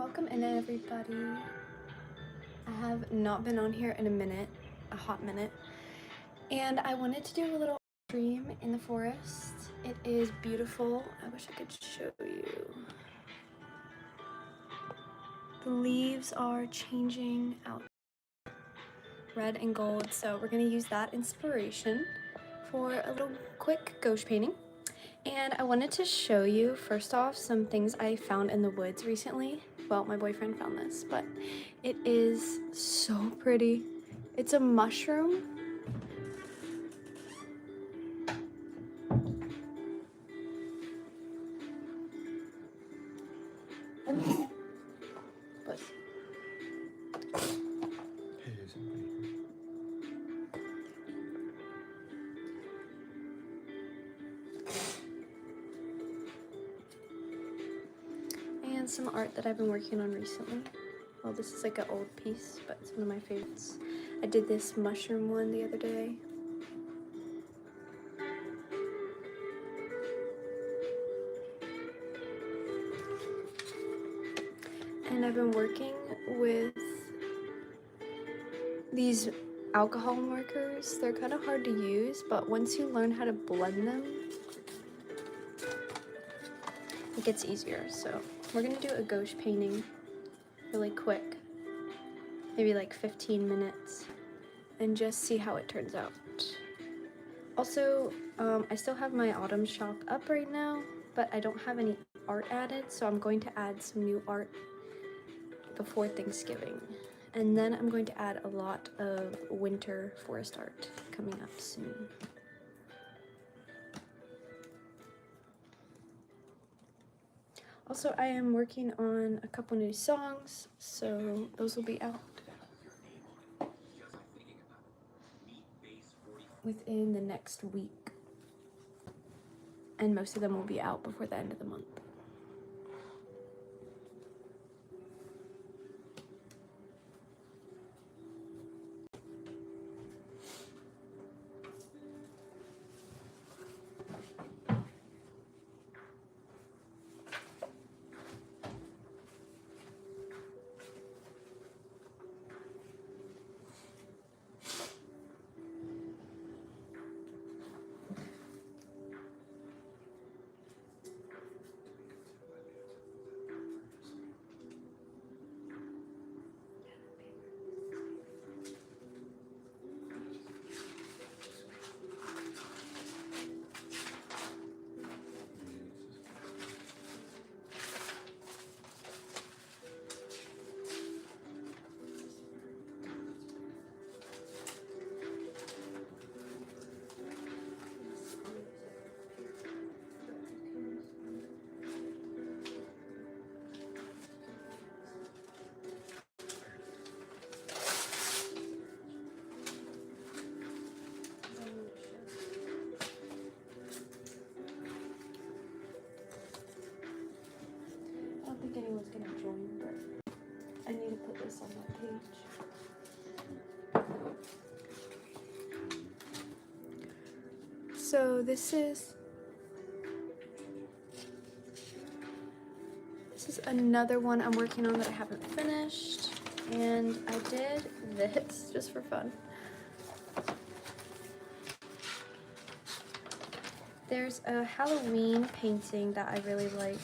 Welcome in, everybody. I have not been on here in a minute, a hot minute, and I wanted to do a little stream in the forest. It is beautiful. I wish I could show you. The leaves are changing out red and gold, so we're gonna use that inspiration for a little quick gouache painting. And I wanted to show you, first off, some things I found in the woods recently. Well, my boyfriend found this, but it is so pretty. It's a mushroom. But and some art that I've been working on recently. Well, this is like an old piece, but it's one of my favorites. I did this mushroom one the other day. And I've been working with these alcohol markers. They're kind of hard to use, but once you learn how to blend them, it gets easier. So we're gonna do a gouache painting really quick, maybe like 15 minutes, and just see how it turns out. Also, I still have my autumn shop up right now, but I don't have any art added, so I'm going to add some new art before Thanksgiving. And then I'm going to add a lot of winter forest art coming up soon. Also, I am working on a couple new songs, so those will be out within the next week. And most of them will be out before the end of the month. I don't think anyone's gonna join, but I need to put this on my page. So this is another one I'm working on that I haven't finished, and I did this just for fun. There's a Halloween painting that I really like,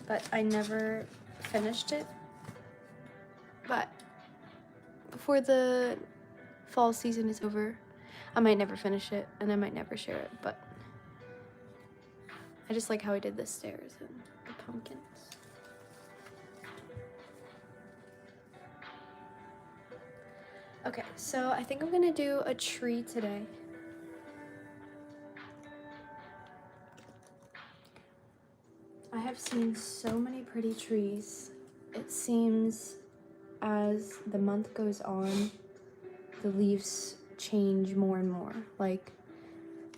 but I never finished it. But before the fall season is over, I might never finish it, and I might never share it, but I just like how I did the stairs and the pumpkins. Okay, so I think I'm gonna do a tree today. I have seen so many pretty trees. It seems as the month goes on, the leaves change more and more. Like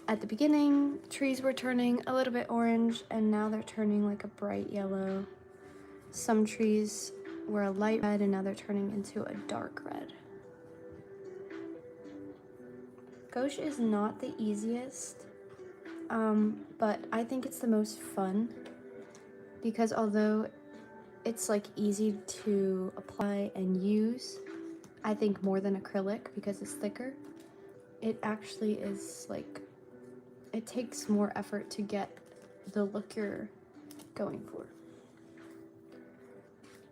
at the beginning, trees were turning a little bit orange, and now they're turning like a bright yellow. Some trees were a light red, and now they're turning into a dark red. Gouache is not the easiest, but I think it's the most fun, because although it's like easy to apply and use, I think, more than acrylic because it's thicker. It actually is like, it takes more effort to get the look you're going for.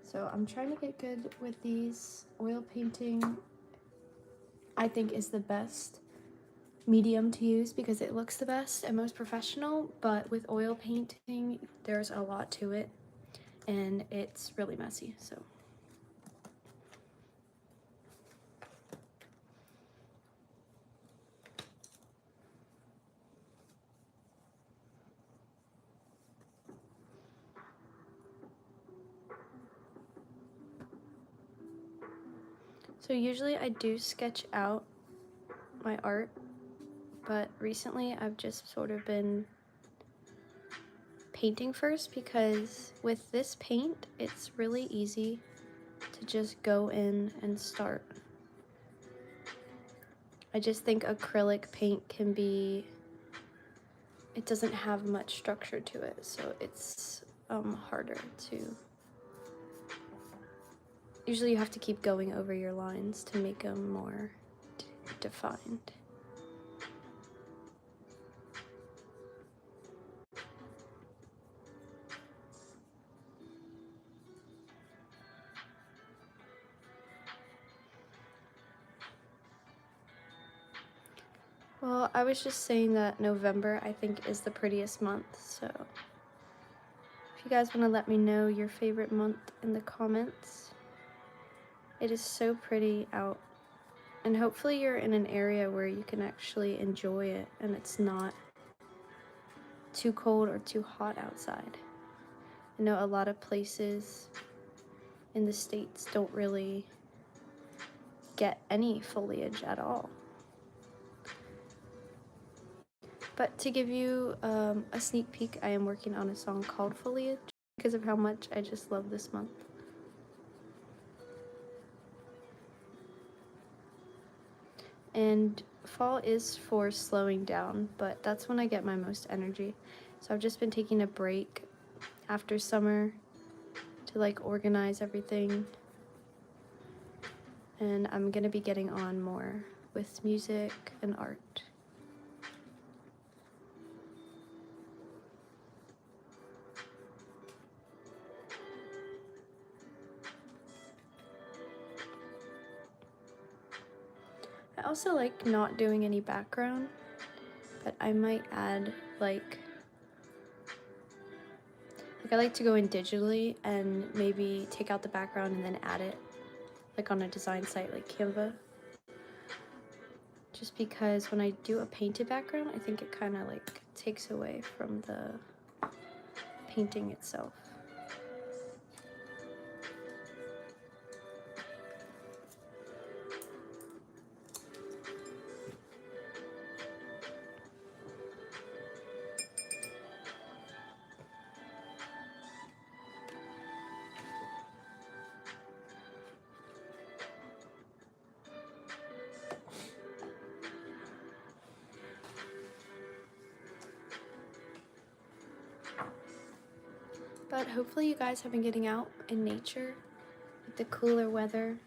So I'm trying to get good with these. Oil painting, I think, is the best medium to use because it looks the best and most professional, but with oil painting, there's a lot to it and it's really messy, so. So usually I do sketch out my art, but recently I've just sort of been painting first because with this paint, it's really easy to just go in and start. I just think acrylic paint can be, it doesn't have much structure to it, so it's harder to, usually you have to keep going over your lines to make them more defined. Well, I was just saying that November, I think, is the prettiest month, so if you guys want to let me know your favorite month in the comments. It is so pretty out, and hopefully you're in an area where you can actually enjoy it and it's not too cold or too hot outside. I know a lot of places in the States don't really get any foliage at all. But to give you a sneak peek, I am working on a song called Foliage because of how much I just love this month. And fall is for slowing down, but that's when I get my most energy. So I've just been taking a break after summer to like organize everything. And I'm gonna be getting on more with music and art. I also like not doing any background, but I might add like I like to go in digitally and maybe take out the background and then add it like on a design site like Canva. Just because when I do a painted background, I think it kind of like takes away from the painting itself. But hopefully you guys have been getting out in nature with the cooler weather.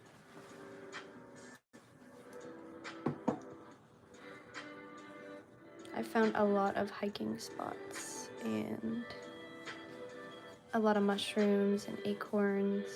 I found a lot of hiking spots and a lot of mushrooms and acorns.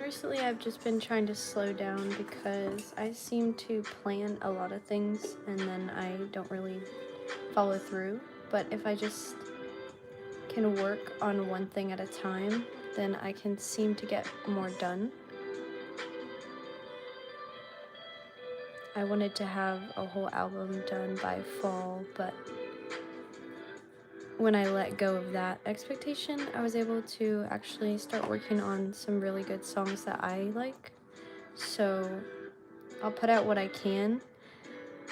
Recently I've just been trying to slow down because I seem to plan a lot of things and then I don't really follow through. But if I just can work on one thing at a time, then I can seem to get more done. I wanted to have a whole album done by fall, but when I let go of that expectation, I was able to actually start working on some really good songs that I like. So I'll put out what I can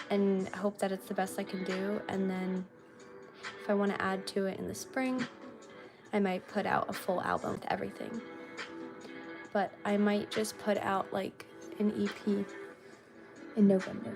and hope that it's the best I can do, and then if I want to add to it in the spring, I might put out a full album with everything. But I might just put out like an EP in November.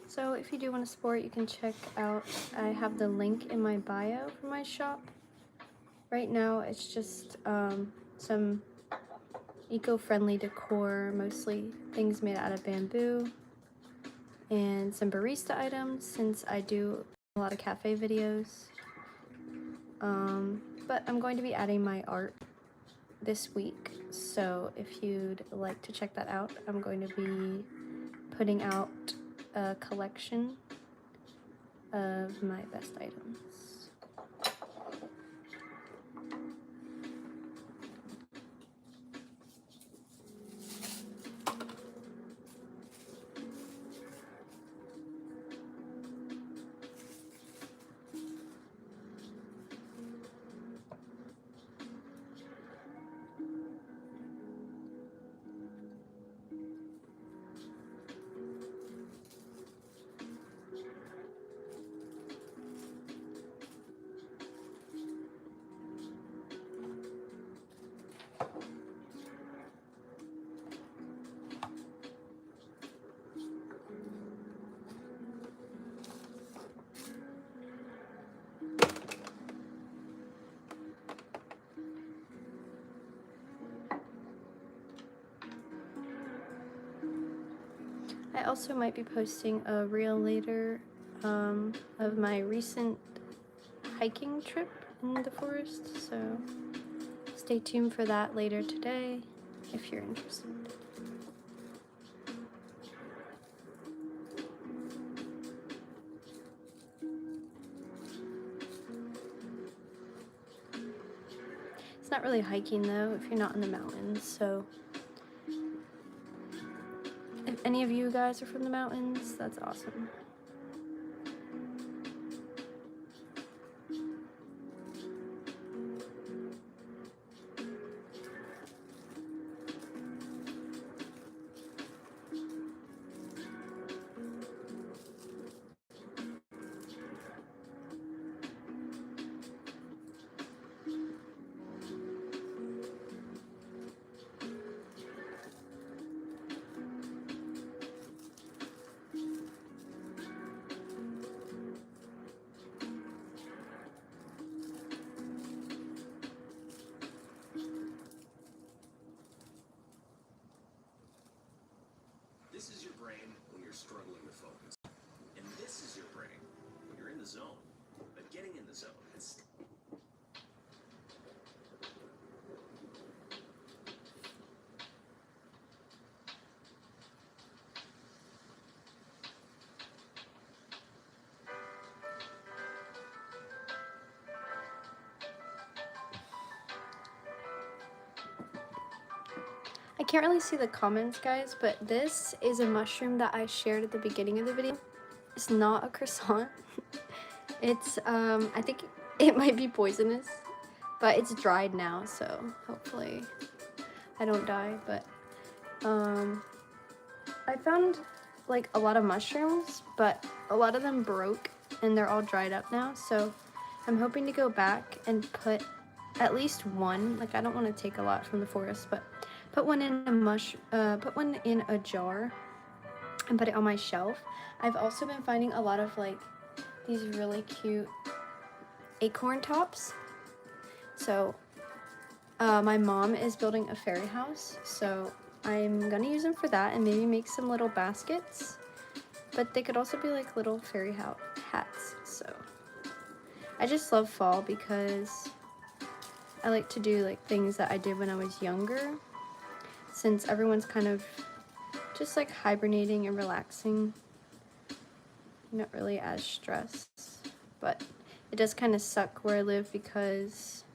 So if you do want to support, you can check out, I have the link in my bio for my shop. Right now it's just some eco-friendly decor, mostly things made out of bamboo, and some barista items since I do a lot of cafe videos. But I'm going to be adding my art this week, so if you'd like to check that out, I'm going to be putting out a collection of my best items. I also might be posting a reel later of my recent hiking trip in the forest, so stay tuned for that later today if you're interested. It's not really hiking though if you're not in the mountains, so if any of you guys are from the mountains, that's awesome. can't really see the comments, guys, but this is a mushroom that I shared at the beginning of the video. It's not a croissant. It's, I think it might be poisonous, but it's dried now, so hopefully I don't die. But I found like a lot of mushrooms, but a lot of them broke and they're all dried up now, so I'm hoping to go back and put at least one, like I don't want to take a lot from the forest, but put one in a jar and put it on my shelf. I've also been finding a lot of like these really cute acorn tops. So my mom is building a fairy house, so I'm gonna use them for that and maybe make some little baskets, but they could also be like little fairy hats. So I just love fall because I like to do like things that I did when I was younger, since everyone's kind of just like hibernating and relaxing, not really as stressed. But it does kind of suck where I live because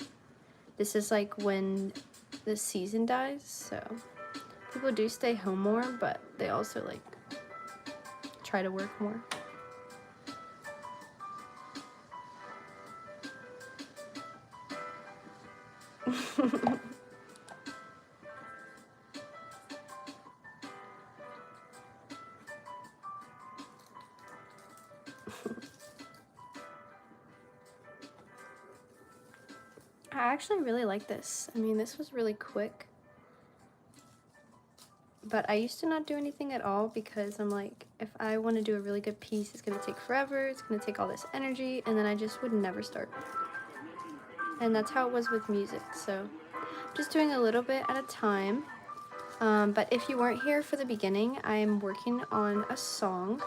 this is like when the season dies, so people do stay home more, but they also like try to work more. I actually really like this. I mean, this was really quick. But I used to not do anything at all because I'm like, if I want to do a really good piece, it's going to take forever, it's going to take all this energy, and then I just would never start. And that's how it was with music, so just doing a little bit at a time. But if you weren't here for the beginning, I'm working on a song.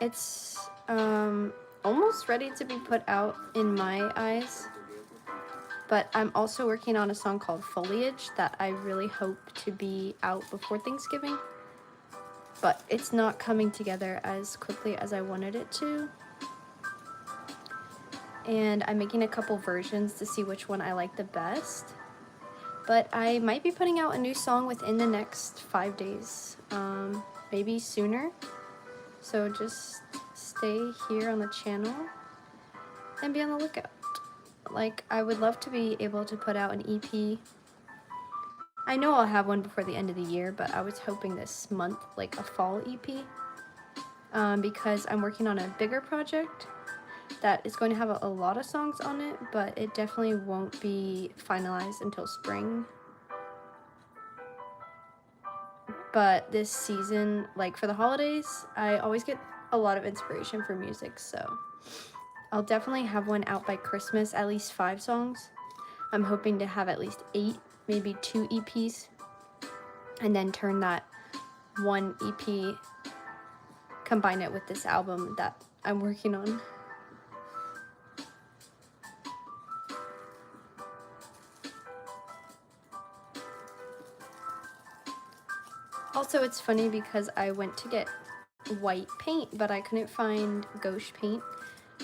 It's almost ready to be put out in my eyes. But I'm also working on a song called Foliage that I really hope to be out before Thanksgiving. But it's not coming together as quickly as I wanted it to. And I'm making a couple versions to see which one I like the best. But I might be putting out a new song within the next 5 days, maybe sooner. So just stay here on the channel and be on the lookout. Like, I would love to be able to put out an EP. I know I'll have one before the end of the year, but I was hoping this month, like a fall EP, because I'm working on a bigger project that is going to have a lot of songs on it, but it definitely won't be finalized until spring. But this season, like for the holidays, I always get a lot of inspiration for music, so I'll definitely have one out by Christmas, at least 5 songs. I'm hoping to have at least 8, maybe 2 EPs, and then turn that one EP, combine it with this album that I'm working on. Also, it's funny because I went to get white paint, but I couldn't find gouache paint,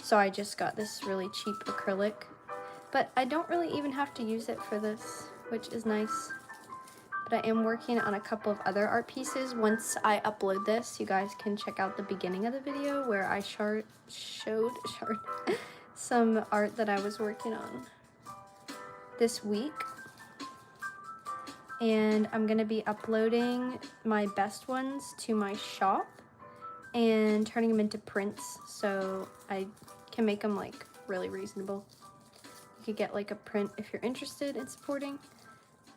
so I just got this really cheap acrylic. But I don't really even have to use it for this, which is nice. But I am working on a couple of other art pieces. Once I upload this, you guys can check out the beginning of the video where I showed some art that I was working on this week. And I'm gonna be uploading my best ones to my shop and turning them into prints so I can make them like really reasonable. You could get like a print if you're interested in supporting.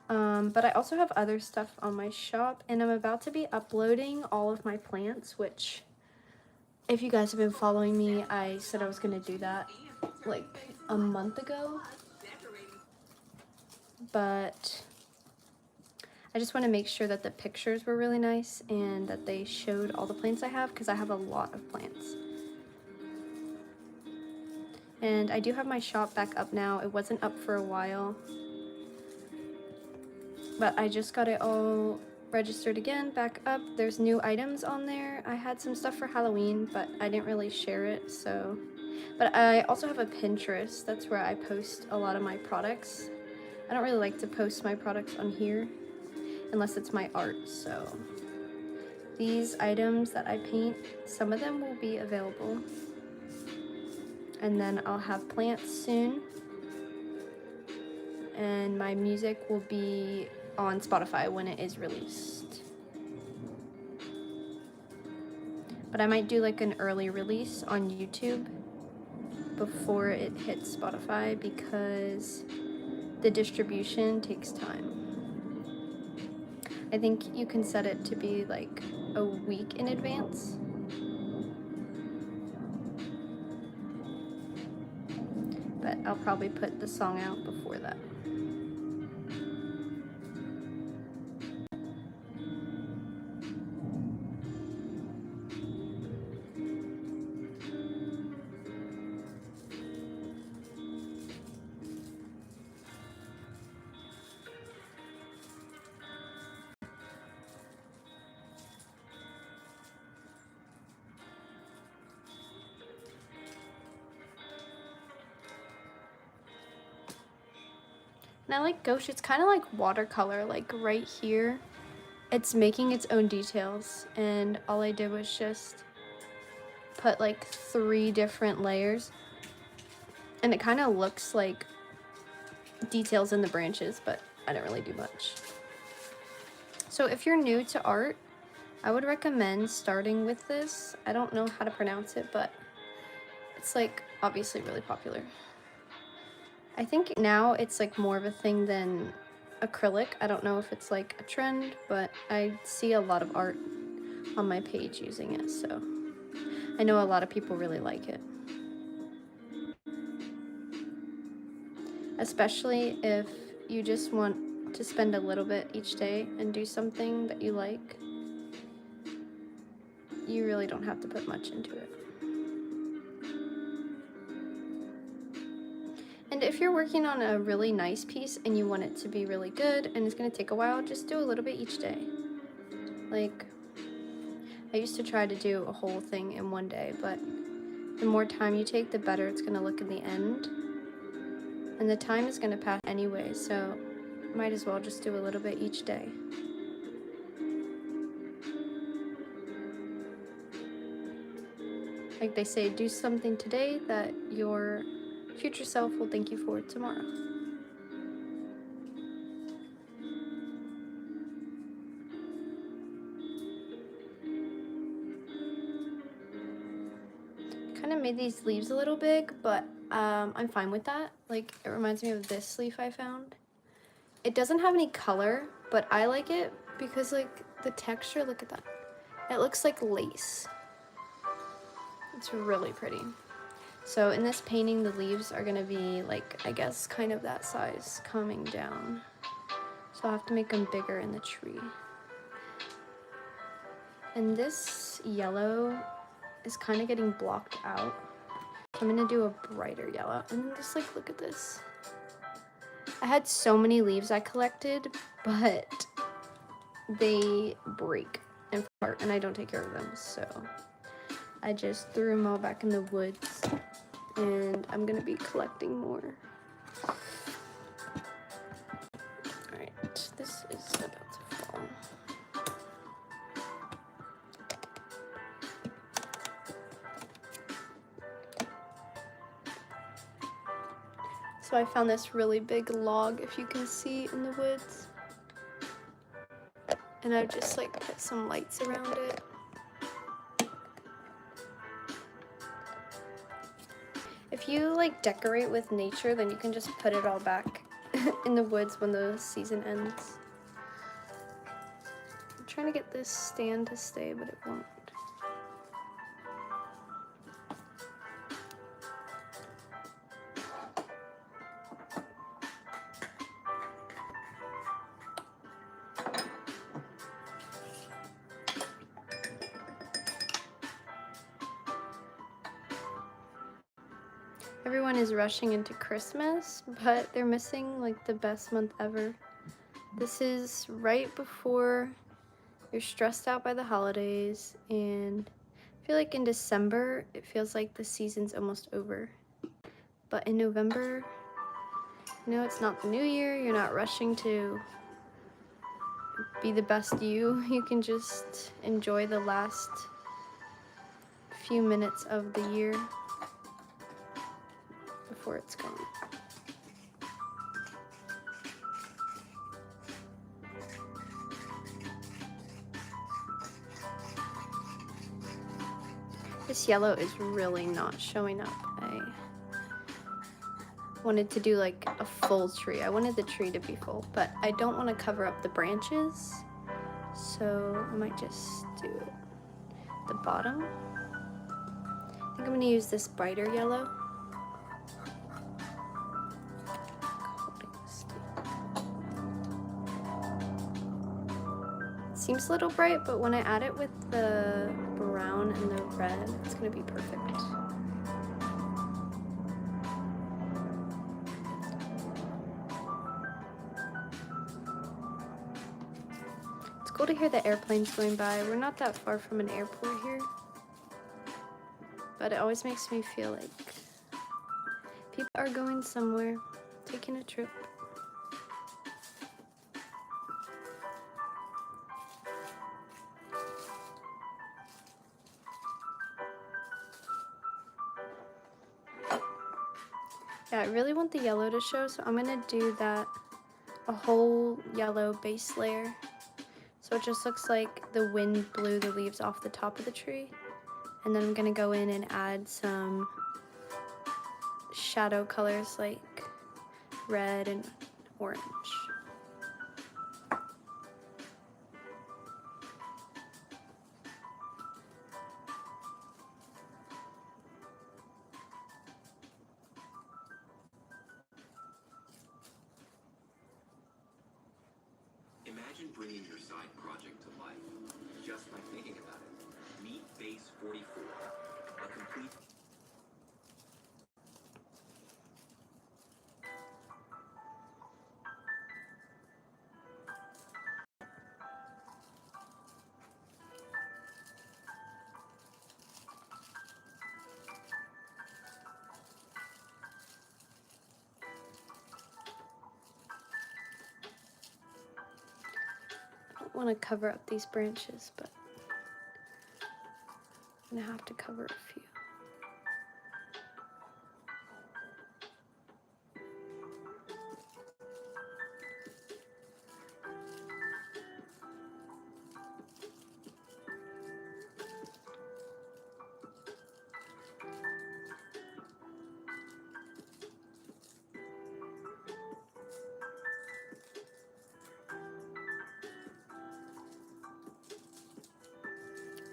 But I also have other stuff on my shop, and I'm about to be uploading all of my plants, which if you guys have been following me, I said I was gonna do that like a month ago. But I just want to make sure that the pictures were really nice and that they showed all the plants I have, because I have a lot of plants. And I do have my shop back up now. It wasn't up for a while, but I just got it all registered again, back up. There's new items on there. I had some stuff for Halloween, but I didn't really share it, so. But I also have a Pinterest. That's where I post a lot of my products. I don't really like to post my products on here. unless it's my art. So these items that I paint, some of them will be available. And then I'll have plants soon. And my music will be on Spotify when it is released. But I might do like an early release on YouTube before it hits Spotify because the distribution takes time. I think you can set it to be like a week in advance. But I'll probably put the song out before that. And I like gouache, it's kind of like watercolor, like right here, it's making its own details. And all I did was just put like 3 different layers. And it kind of looks like details in the branches, but I didn't really do much. So if you're new to art, I would recommend starting with this. I don't know how to pronounce it, but it's like obviously really popular. I think now it's like more of a thing than acrylic. I don't know if it's like a trend, but I see a lot of art on my page using it, so I know a lot of people really like it. Especially if you just want to spend a little bit each day and do something that you like. You really don't have to put much into it. And if you're working on a really nice piece and you want it to be really good and it's gonna take a while, just do a little bit each day. Like, I used to try to do a whole thing in one day, but the more time you take, the better it's gonna look in the end. And the time is gonna pass anyway, so might as well just do a little bit each day. Like they say, do something today that your future self will thank you for tomorrow. Kind of made these leaves a little big, but I'm fine with that. Like, it reminds me of this leaf I found. It doesn't have any color, but I like it because like the texture, look at that. It looks like lace. It's really pretty. So in this painting, the leaves are gonna be like, I guess, kind of that size coming down. So I'll have to make them bigger in the tree. And this yellow is kind of getting blocked out. So I'm gonna do a brighter yellow. And then just like, look at this. I had so many leaves I collected, but they break and fall apart and I don't take care of them. So I just threw them all back in the woods and I'm gonna be collecting more. Alright, this is about to fall. So I found this really big log, if you can see, in the woods. And I've just like put some lights around it. If you like decorate with nature, then you can just put it all back in the woods when the season ends. I'm trying to get this stand to stay, but it won't. Everyone is rushing into Christmas, but they're missing like the best month ever. This is right before you're stressed out by the holidays, and I feel like in December, it feels like the season's almost over. But in November, you know, it's not the new year, you're not rushing to be the best you can just enjoy the last few minutes of the year before it's gone. This yellow is really not showing up. I wanted to do like a full tree. I wanted the tree to be full, but I don't want to cover up the branches, so I might just do the bottom. I think I'm going to use this brighter yellow. Seems a little bright, but when I add it with the brown and the red, it's going to be perfect. It's cool to hear the airplanes going by. We're not that far from an airport here, but it always makes me feel like people are going somewhere, taking a trip. Yeah, I really want the yellow to show, so I'm gonna do that, a whole yellow base layer. So it just looks like the wind blew the leaves off the top of the tree. And then I'm gonna go in and add some shadow colors like red and orange. Imagine bringing your side project to life just by thinking about it. Meet Base 44, a complete... I don't want to cover up these branches, but I'm gonna have to cover a few.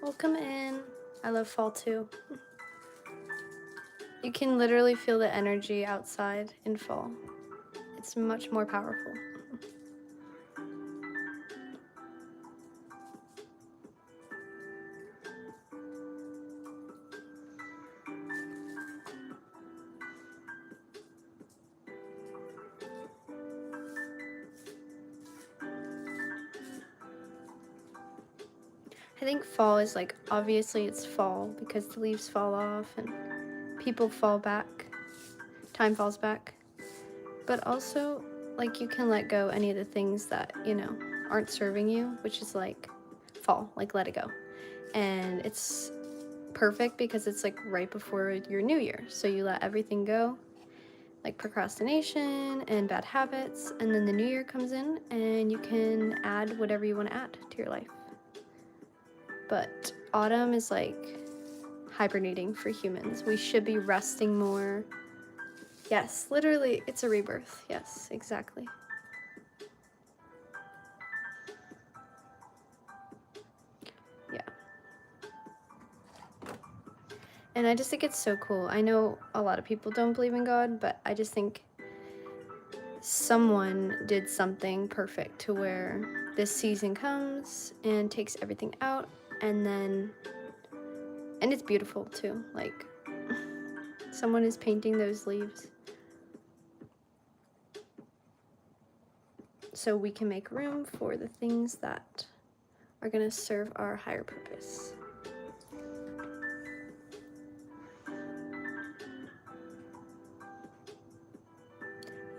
Welcome in. I love fall too. You can literally feel the energy outside in fall. It's much more powerful. I think fall is like, obviously it's fall because the leaves fall off and people fall back, time falls back. But also, like, you can let go any of the things that, you know, aren't serving you, which is like fall, like let it go. And it's perfect because it's like right before your new year. So you let everything go, like procrastination and bad habits, and then the new year comes in and you can add whatever you want to add to your life. But autumn is like hibernating for humans. We should be resting more. Yes, literally, it's a rebirth. Yes, exactly. Yeah. And I just think it's so cool. I know a lot of people don't believe in God, but I just think someone did something perfect to where this season comes and takes everything out, and it's beautiful too. Like, someone is painting those leaves so we can make room for the things that are going to serve our higher purpose.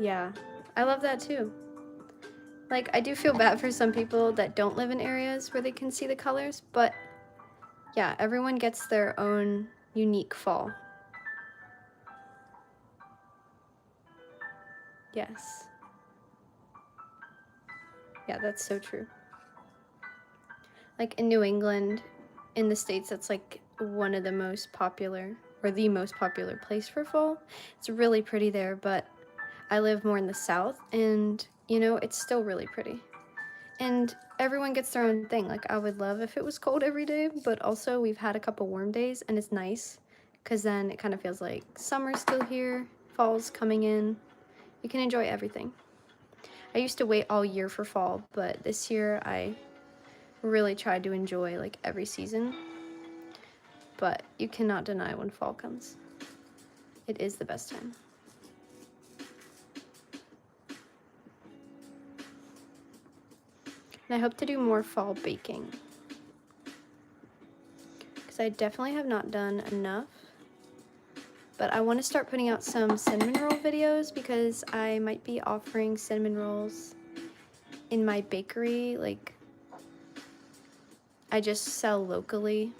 Yeah, I love that too. Like, I do feel bad for some people that don't live in areas where they can see the colors, but yeah, everyone gets their own unique fall. Yes. Yeah, that's so true. Like in New England, in the States, that's like one of the most popular, or the most popular place for fall. It's really pretty there, but I live more in the South, and you know, it's still really pretty. And everyone gets their own thing. Like, I would love if it was cold every day, but also we've had a couple warm days, and it's nice because then it kind of feels like summer's still here, fall's coming in. You can enjoy everything. I used to wait all year for fall, but this year I really tried to enjoy like every season. But you cannot deny when fall comes. It is the best time. And I hope to do more fall baking, because I definitely have not done enough. But I want to start putting out some cinnamon roll videos, because I might be offering cinnamon rolls in my bakery. Like, I just sell locally,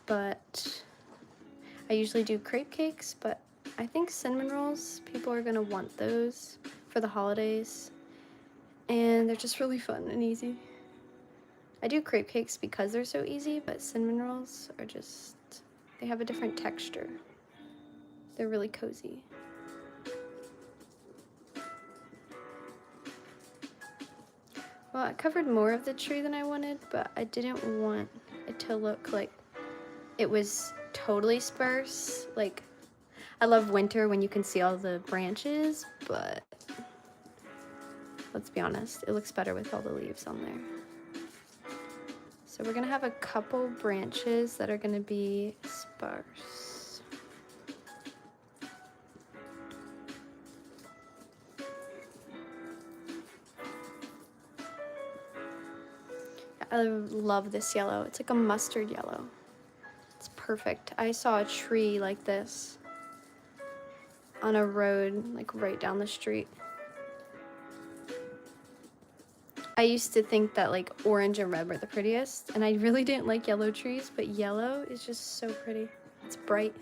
but I usually do crepe cakes, but I think cinnamon rolls, people are gonna want those for the holidays, and they're just really fun and easy. I do crepe cakes because they're so easy, but cinnamon rolls are just, they have a different texture. They're really cozy. Well, I covered more of the tree than I wanted, but I didn't want it to look like it was totally sparse. Like, I love winter when you can see all the branches, but let's be honest, it looks better with all the leaves on there. So we're gonna have a couple branches that are gonna be sparse. I love this yellow. It's like a mustard yellow. It's perfect. I saw a tree like this on a road, like right down the street. I used to think that like orange and red were the prettiest, and I really didn't like yellow trees, but yellow is just so pretty. It's bright.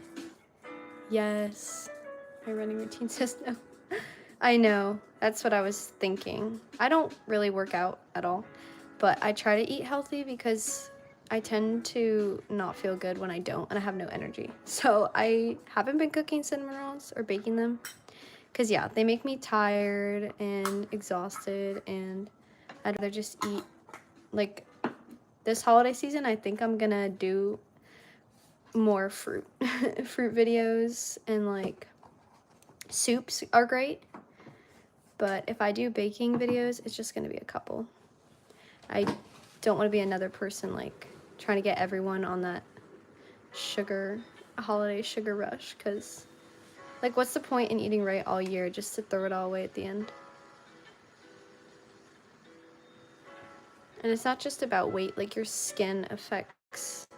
Yes. My running routine says no. I know. That's what I was thinking. I don't really work out at all, but I try to eat healthy because I tend to not feel good when I don't, and I have no energy. So I haven't been cooking cinnamon rolls or baking them, because yeah, they make me tired and exhausted, and I'd rather just eat. Like, this holiday season, I think I'm gonna do more fruit fruit videos, and like soups are great, but if I do baking videos, it's just gonna be a couple. I don't want to be another person like trying to get everyone on that holiday sugar rush, because like, what's the point in eating right all year just to throw it all away at the end? And it's not just about weight. Like, your skin affects,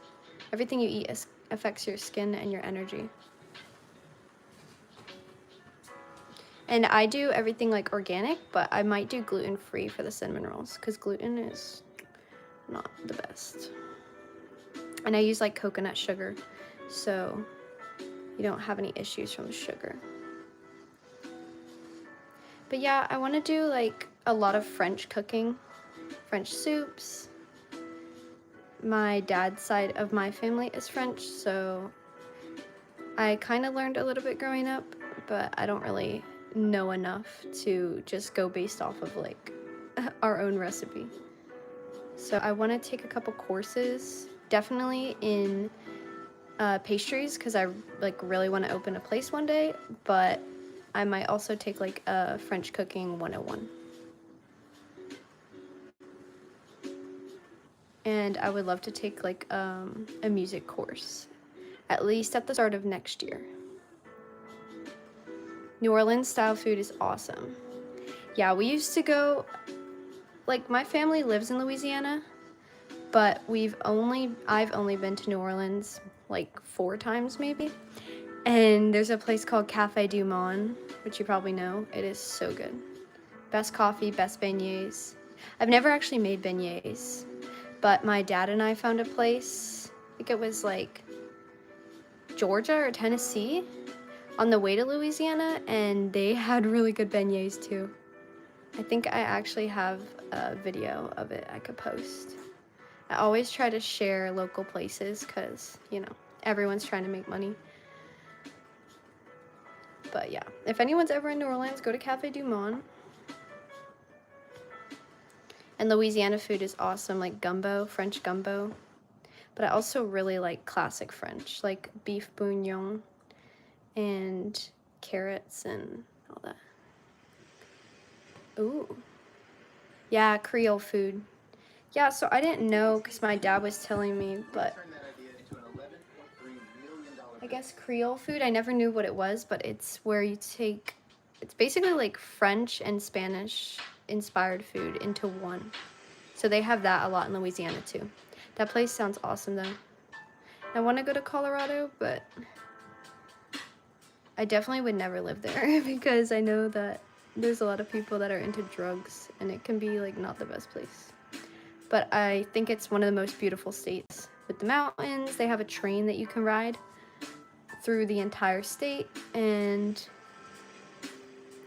everything you eat affects your skin and your energy. And I do everything like organic, but I might do gluten-free for the cinnamon rolls, because gluten is not the best. And I use like coconut sugar, so you don't have any issues from the sugar. But yeah, I want to do like a lot of French cooking, French soups. My dad's side of my family is French, so I kind of learned a little bit growing up, but I don't really know enough to just go based off of like our own recipe. So I want to take a couple courses, definitely in pastries, because I like really want to open a place one day, but I might also take like a French cooking 101. And I would love to take like a music course, at least at the start of next year. New Orleans style food is awesome. Yeah, we used to go, like, my family lives in Louisiana, but I've only been to New Orleans like 4 times maybe. And there's a place called Cafe du Monde, which you probably know. It is so good. Best coffee, best beignets. I've never actually made beignets, but my dad and I found a place, I think it was like Georgia or Tennessee, on the way to Louisiana, and they had really good beignets too. I think I actually have a video of it I could post. I always try to share local places because, you know, everyone's trying to make money. But yeah, if anyone's ever in New Orleans, go to Cafe Du Monde. And Louisiana food is awesome, like gumbo, French gumbo. But I also really like classic French, like beef bourguignon and carrots and all that. Ooh. Yeah, Creole food. Yeah, so I didn't know because my dad was telling me, but I guess Creole food, I never knew what it was, but it's where you take, it's basically like French and Spanish inspired food into one. So they have that a lot in Louisiana too. That place sounds awesome though. I want to go to Colorado, but I definitely would never live there because I know that there's a lot of people that are into drugs and it can be like not the best place. But I think it's one of the most beautiful states with the mountains. They have a train that you can ride through the entire state, and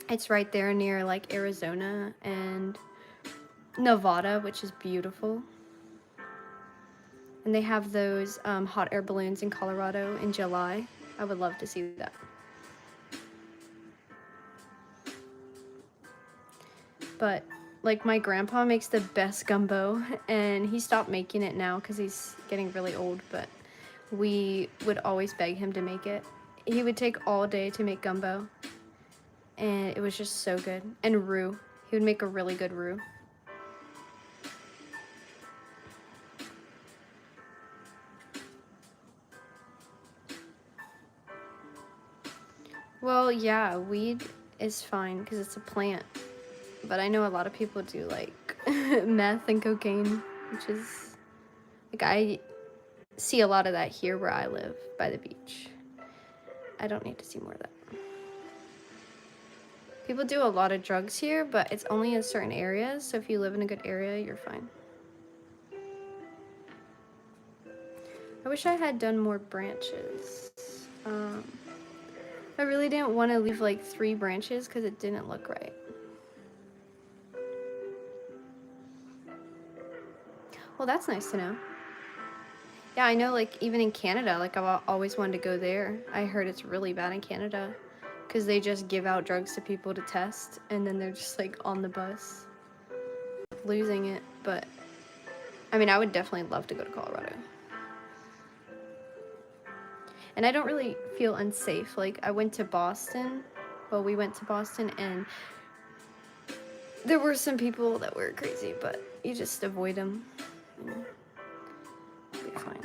it's right there near like Arizona and Nevada, which is beautiful. And they have those hot air balloons in Colorado in July. I would love to see that. But like my grandpa makes the best gumbo, and he stopped making it now because he's getting really old, but we would always beg him to make it. He would take all day to make gumbo, and it was just so good. And roux. He would make a really good roux. Well, yeah, weed is fine because it's a plant. But I know a lot of people do like meth and cocaine, which is like I see a lot of that here where I live by the beach. I don't need to see more of that. People do a lot of drugs here, but it's only in certain areas, so if you live in a good area, you're fine. I wish I had done more branches. I really didn't want to leave like 3 branches because it didn't look right. Well, that's nice to know. Yeah, I know, like, even in Canada, like, I've always wanted to go there. I heard it's really bad in Canada because they just give out drugs to people to test, and then they're just, like, on the bus losing it. But, I mean, I would definitely love to go to Colorado. And I don't really feel unsafe. Like, I went to Boston. Well, we went to Boston, and there were some people that were crazy, but you just avoid them. Be fine.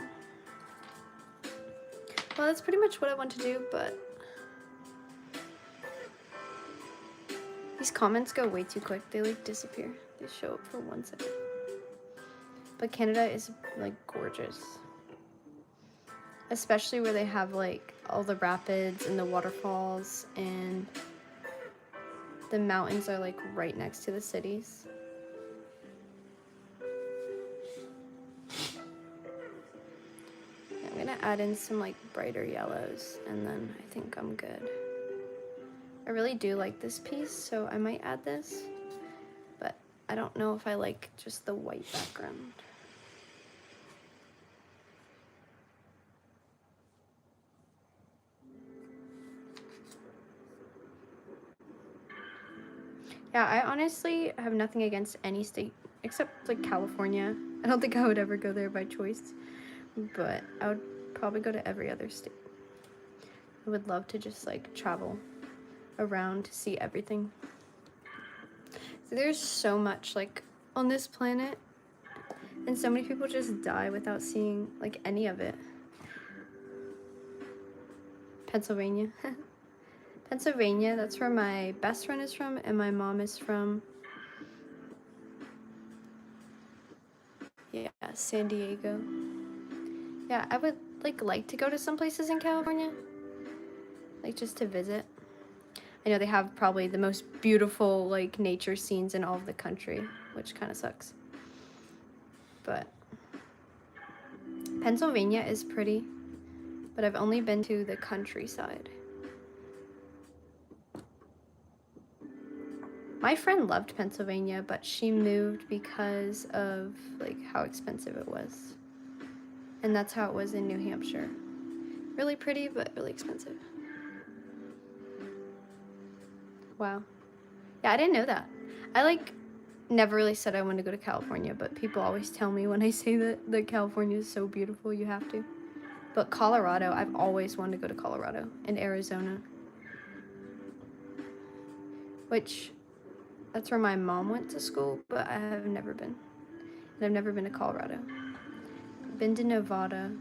Well, that's pretty much what I want to do, but these comments go way too quick. They like disappear. They show up for 1 second. But Canada is like gorgeous. Especially where they have like all the rapids and the waterfalls, and the mountains are like right next to the cities. I'm gonna add in some like brighter yellows, and then I think I'm good. I really do like this piece, so I might add this, but I don't know if I like just the white background. Yeah, I honestly have nothing against any state except like California. I don't think I would ever go there by choice, but I would probably go to every other state. I would love to just like travel around to see everything. So there's so much like on this planet, and so many people just die without seeing like any of it. Pennsylvania. Pennsylvania, that's where my best friend is from, and my mom is from. Yeah, San Diego. Yeah, I would like to go to some places in California, like just to visit. I know they have probably the most beautiful like nature scenes in all of the country, which kind of sucks. But Pennsylvania is pretty, but I've only been to the countryside. My friend loved Pennsylvania, but she moved because of like how expensive it was. And that's how it was in New Hampshire. Really pretty, but really expensive. Wow. Yeah, I didn't know that. I like never really said I wanted to go to California, but people always tell me when I say that California is so beautiful, you have to. But Colorado, I've always wanted to go to Colorado and Arizona. Which, that's where my mom went to school, but I have never been. And I've never been to Colorado. I've been to Nevada,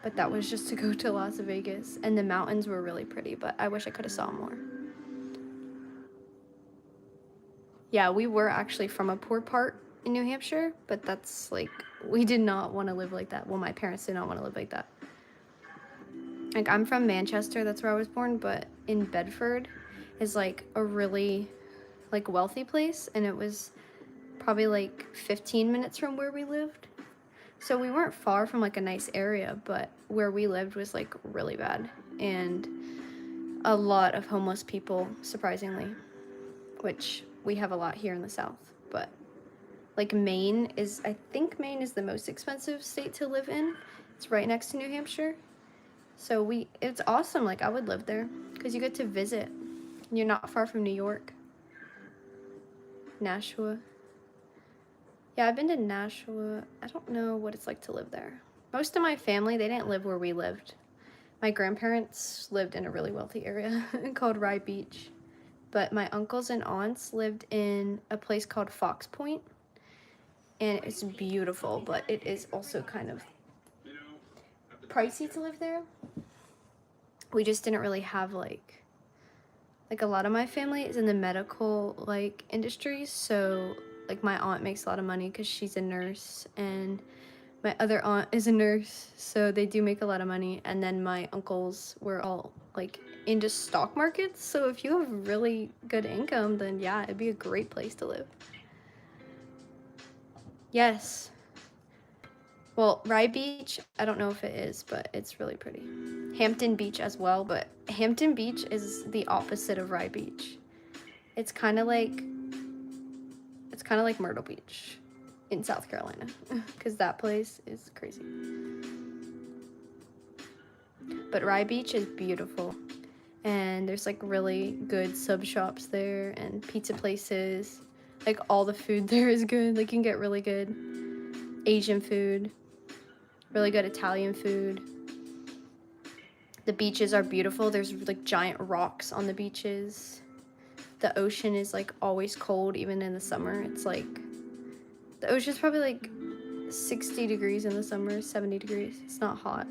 but that was just to go to Las Vegas. And the mountains were really pretty, but I wish I could have saw more. Yeah, we were actually from a poor part in New Hampshire, but that's like, we did not want to live like that. Well, my parents did not want to live like that. Like, I'm from Manchester, that's where I was born, but in Bedford is like a really like wealthy place, and it was probably like 15 minutes from where we lived. So we weren't far from like a nice area, but where we lived was like really bad, and a lot of homeless people, surprisingly, which we have a lot here in the South. But like Maine is, I think Maine is the most expensive state to live in. It's right next to New Hampshire. So it's awesome. Like, I would live there because you get to visit. You're not far from New York. Nashua. Yeah, I've been to Nashua. I don't know what it's like to live there. Most of my family, they didn't live where we lived. My grandparents lived in a really wealthy area called Rye Beach. But my uncles and aunts lived in a place called Fox Point. And it's beautiful, but it is also kind of pricey to live there. We just didn't really have like a lot of my family is in the medical like industry, so like my aunt makes a lot of money because she's a nurse, and my other aunt is a nurse, so they do make a lot of money. And then my uncles were all like into stock markets, so if you have really good income, then yeah, it'd be a great place to live. Yes. Well, Rye Beach, I don't know if it is, but it's really pretty. Hampton Beach as well, but Hampton Beach is the opposite of Rye Beach. It's kind of like Myrtle Beach in South Carolina, because that place is crazy. But Rye Beach is beautiful, and there's like really good sub shops there and pizza places. Like, all the food there is good. Like, you can get really good Asian food, really good Italian food. The beaches are beautiful. There's like giant rocks on the beaches. The ocean is like always cold, even in the summer. It's like, the ocean's probably like 60 degrees in the summer, 70 degrees. It's not hot.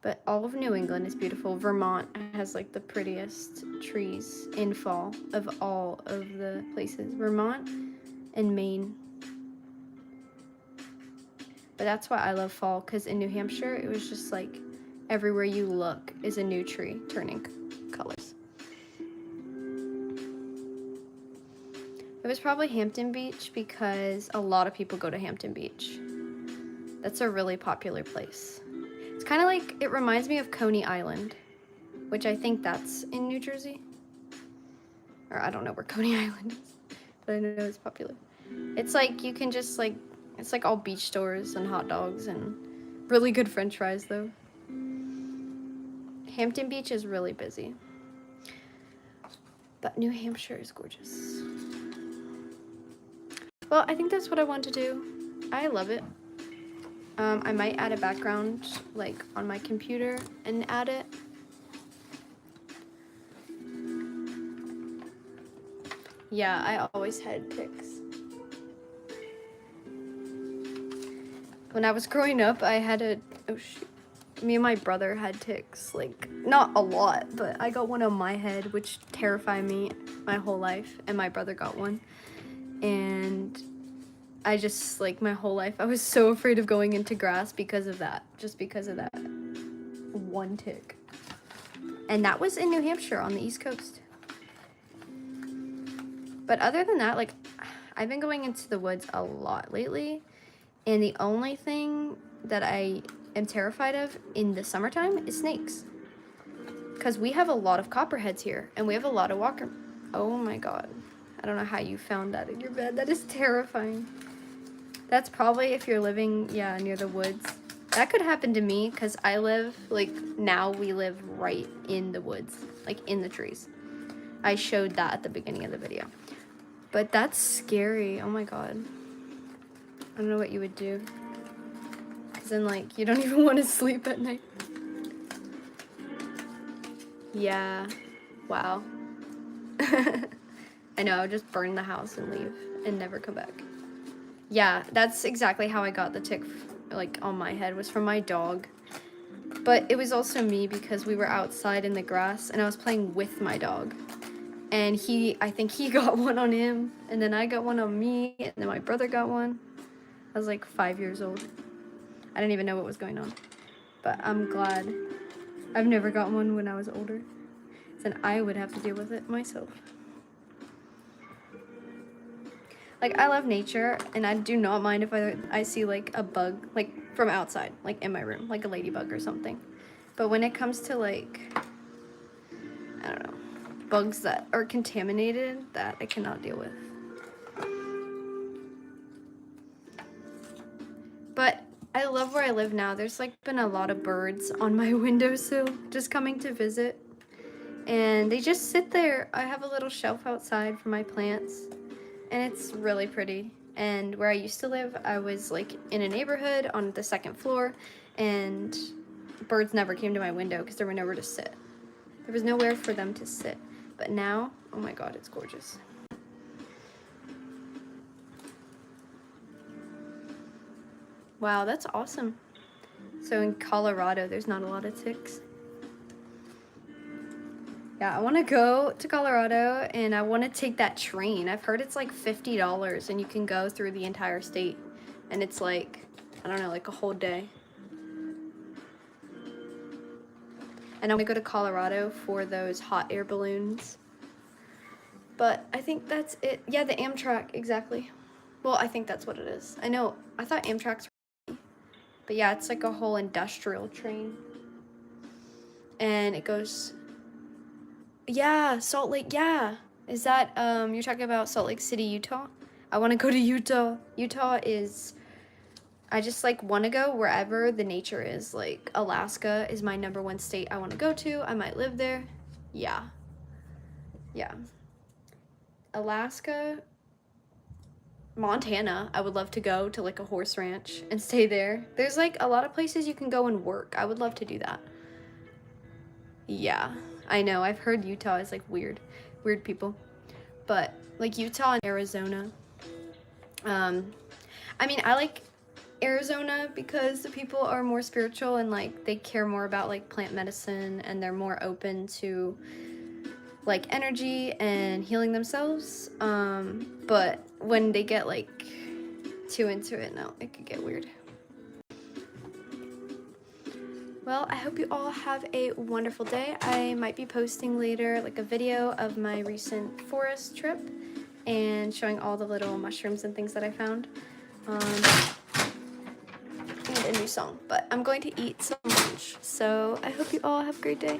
But all of New England is beautiful. Vermont has like the prettiest trees in fall of all of the places. Vermont and Maine. But that's why I love fall, because in New Hampshire, it was just like everywhere you look is a new tree turning colors. It was probably Hampton Beach because a lot of people go to Hampton Beach. That's a really popular place. It's kind of like, it reminds me of Coney Island, which I think that's in New Jersey. Or I don't know where Coney Island is, but I know it's popular. It's like, you can just like, it's like all beach stores and hot dogs and really good french fries though. Hampton Beach is really busy. But New Hampshire is gorgeous. Well, I think that's what I want to do. I love it. I might add a background like on my computer and add it. Yeah, I always had tics. When I was growing up, I had me and my brother had tics, like not a lot, but I got one on my head, which terrified me my whole life, and my brother got one. And I just, like, my whole life, I was so afraid of going into grass because of that. Just because of that one tick. And that was in New Hampshire on the East Coast. But other than that, like, I've been going into the woods a lot lately. And the only thing that I am terrified of in the summertime is snakes. Because we have a lot of copperheads here. And we have a lot of walker... Oh my god. I don't know how you found that in your bed. That is terrifying. That's probably if you're living, yeah, near the woods. That could happen to me because I live, like, now we live right in the woods. Like, in the trees. I showed that at the beginning of the video. But that's scary. Oh my god. I don't know what you would do. Because then, like, you don't even want to sleep at night. Yeah. Wow. I know, I would just burn the house and leave and never come back. Yeah, that's exactly how I got the tick, like, on my head, was from my dog. But it was also me because we were outside in the grass and I was playing with my dog. And I think he got one on him, and then I got one on me, and then my brother got one. I was like 5 years old. I didn't even know what was going on. But I'm glad I've never got one when I was older. Then I would have to deal with it myself. Like, I love nature, and I do not mind if I see, like, a bug, like, from outside, like, in my room, like a ladybug or something. But when it comes to, like, I don't know, bugs that are contaminated, that I cannot deal with. But I love where I live now. There's, like, been a lot of birds on my windowsill just coming to visit. And they just sit there. I have a little shelf outside for my plants. And it's really pretty. And where I used to live, I was, like, in a neighborhood on the second floor. And birds never came to my window because there were nowhere to sit. There was nowhere for them to sit. But now, oh my god, it's gorgeous. Wow, that's awesome. So in Colorado, there's not a lot of ticks. Yeah, I want to go to Colorado and I want to take that train. I've heard it's like $50 and you can go through the entire state. And it's like, I don't know, like a whole day. And I want to go to Colorado for those hot air balloons. But I think that's it. Yeah, the Amtrak, exactly. Well, I think that's what it is. I know, I thought Amtrak's were, but yeah, it's like a whole industrial train. And it goes, yeah, Salt Lake, yeah. Is that, you're talking about Salt Lake City, Utah? I want to go to Utah. Utah is, I just, like, want to go wherever the nature is. Like, Alaska is my #1 state I want to go to. I might live there. Yeah. Yeah. Alaska, Montana, I would love to go to, like, a horse ranch and stay there. There's, like, a lot of places you can go and work. I would love to do that. Yeah, I know. I've heard Utah is, like, weird people. But, like, Utah and Arizona. I mean, I like Arizona because the people are more spiritual and, like, they care more about, like, plant medicine and they're more open to, like, energy and healing themselves. But when they get, like, too into it, no, it could get weird. Well, I hope you all have a wonderful day. I might be posting later, like, a video of my recent forest trip and showing all the little mushrooms and things that I found. And a new song, but I'm going to eat some lunch. So I hope you all have a great day.